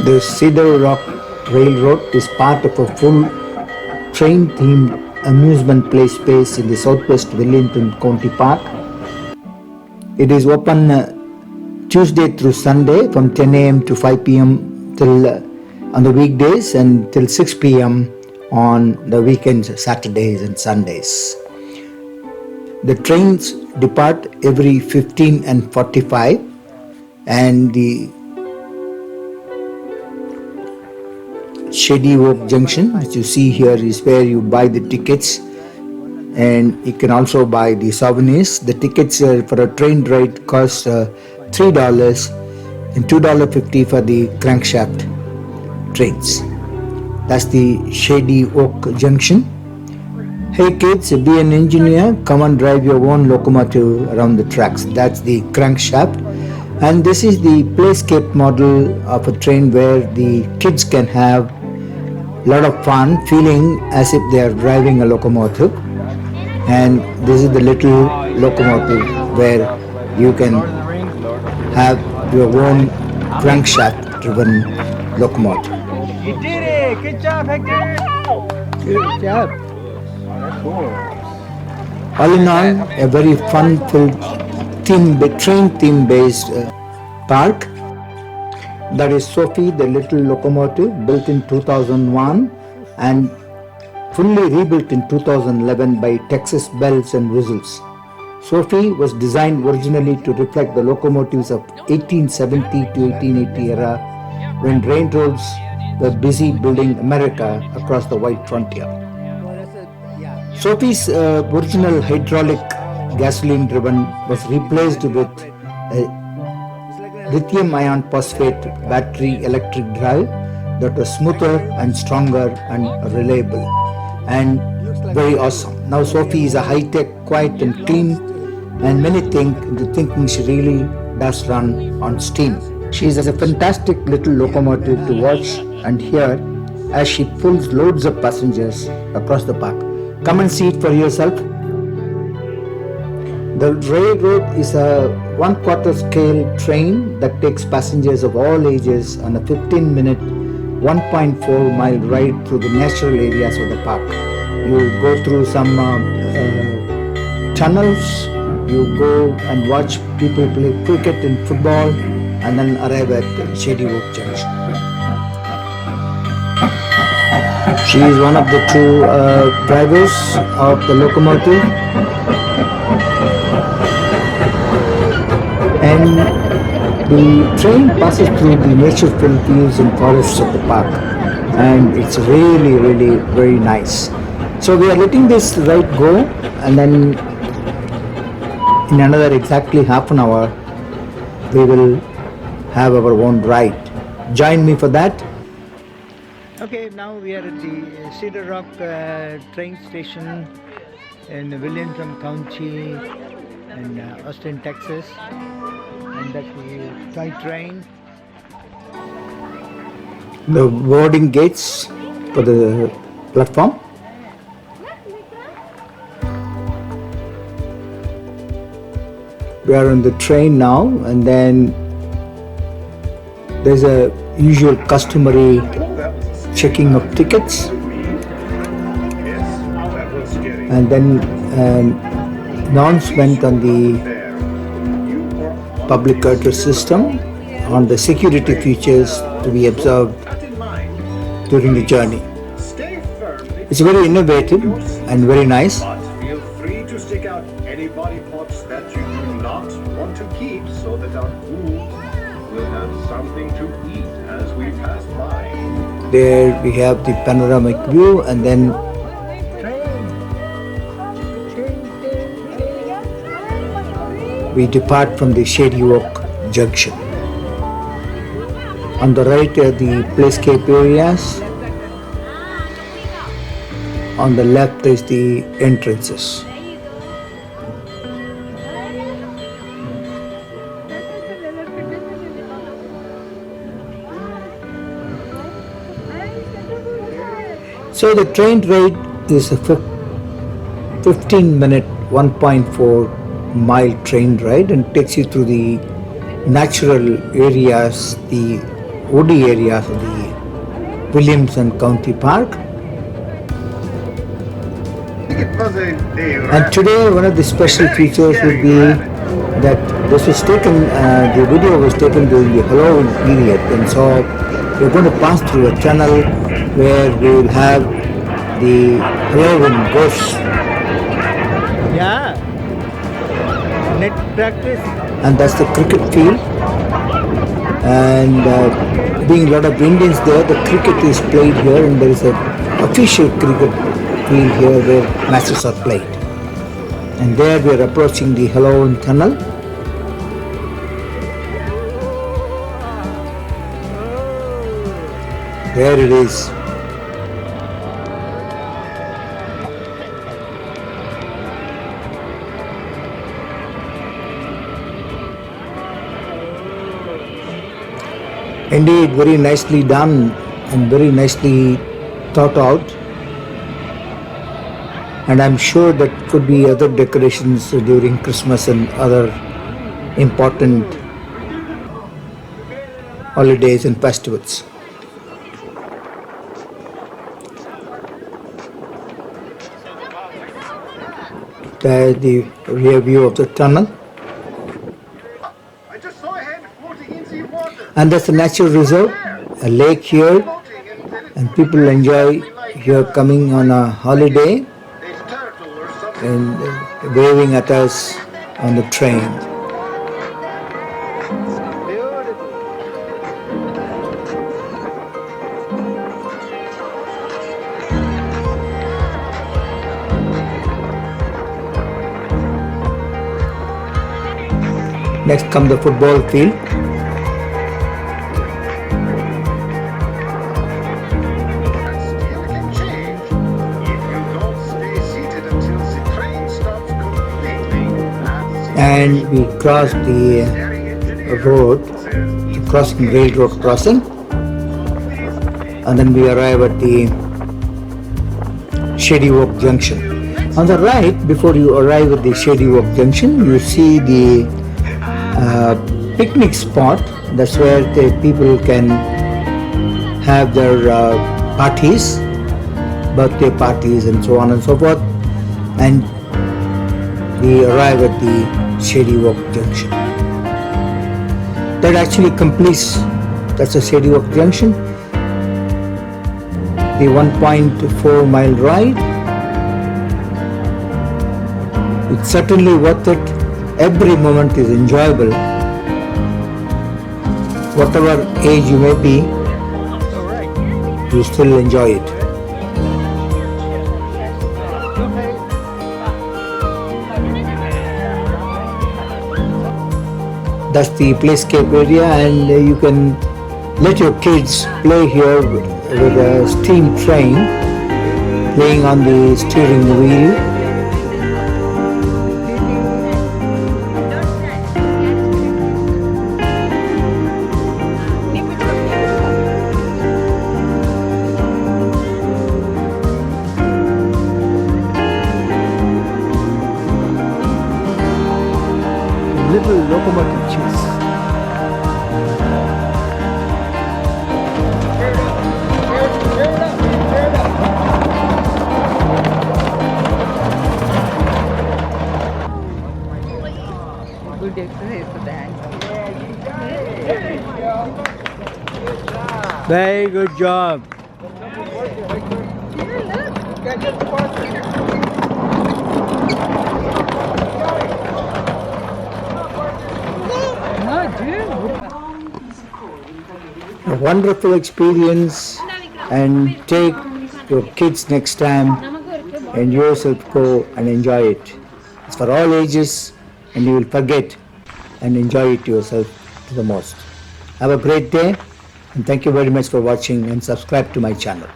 The Cedar Rock Railroad is part of a full train-themed amusement play space in the southwest Wellington County Park. It is open Tuesday through Sunday from 10 a.m. to 5 p.m. till on the weekdays and till 6 p.m. on the weekends, Saturdays and Sundays. The trains depart every 15 and 45, and the Shady Oak Junction, which you see here, is where you buy the tickets, and you can also buy the souvenirs. The tickets for a train ride cost $3 and $2.50 for the crankshaft trains. That's the Shady Oak Junction. Hey kids, be an engineer, come and drive your own locomotive around the tracks. That's the crankshaft. And this is the playscape model of a train where the kids can have a lot of fun, feeling as if they are driving a locomotive. And this is the little locomotive where you can have your own crankshaft driven locomotive. You did it! Good job, Hector! Good job. All in all, a very fun-filled train theme-based park. That is Sophie, the little locomotive, built in 2001 and fully rebuilt in 2011 by Texas Bells and Whistles. Sophie was designed originally to reflect the locomotives of 1870 to 1880 era, when railroads were busy building America across the white frontier. Sophie's original hydraulic gasoline-driven was replaced with a lithium iron phosphate battery electric drive that was smoother and stronger and reliable and very awesome. Now Sophie is a high-tech, quiet and clean, and many think she really does run on steam. She is a fantastic little locomotive to watch and hear as she pulls loads of passengers across the park. Come and see it for yourself. The railroad is a 1/4 scale train that takes passengers of all ages on a 15-minute, 1.4-mile ride through the natural areas of the park. You go through some tunnels, you go and watch people play cricket and football, and then arrive at Shady Oak Junction. She is one of the two drivers of the locomotive, and the train passes through the nature-filled views and forests of the park, and it's really very nice. So we are letting this ride go, and then in another exactly half an hour we will have our own ride. Join me for that. Okay, now we are at the Cedar Rock train station in Wellington County in Austin, Texas, and that's the toy train. The boarding gates for the platform. We are on the train now, and then there's a usual customary checking of tickets, and then an announcement on the public address system on the security features to be observed during the journey. It's very innovative and very nice. Feel free to stick out any body parts that you do not want to keep, so that our food will have something to eat as we pass by. There we have the panoramic view, and then we depart from the Shady Oak Junction. On the right are the playscape areas. On the left is the entrances. So the train ride is a 15-minute, 1.4-mile train ride, and takes you through the natural areas, the woody areas of the Williamson County Park. And today one of the special features will be that this was taken, the video was taken during the Halloween period, and so we're going to pass through a tunnel where we will have the Halloween ghosts. Yeah. Net practice. And that's the cricket field. And being a lot of Indians there, the cricket is played here, and there is an official cricket field here where matches are played. And there we are approaching the Halloween tunnel. There it is. Indeed, very nicely done and very nicely thought out. And I'm sure that could be other decorations during Christmas and other important holidays and festivals. There is the rear view of the tunnel. I just saw a head floating into the water. And that's a natural reserve, a lake here, and people enjoy here coming on a holiday There's turtle or something. and waving at us on the train. Next comes the football field. Still can change. If you don't stay seated until the train stops completely. And we cross the road, crossing railroad crossing, and then we arrive at the Shady Walk Junction. On the right, before you arrive at the Shady Walk Junction, you see the picnic spot. That's where the people can have their parties, birthday parties and so on and so forth. And we arrive at the Shady Walk Junction. That actually completes, that's a Shady Walk Junction, the 1.4 mile ride. It's certainly worth it. Every moment is enjoyable. Whatever age you may be, you still enjoy it. That's the playscape area, and you can let your kids play here with a steam train, playing on the steering wheel. Little locomotive cheese. Good exercise for that. Very good job. A wonderful experience, and take your kids next time and yourself go and enjoy it. It's for all ages, and you will forget and enjoy it yourself to the most. Have a great day, and thank you very much for watching, and subscribe to my channel.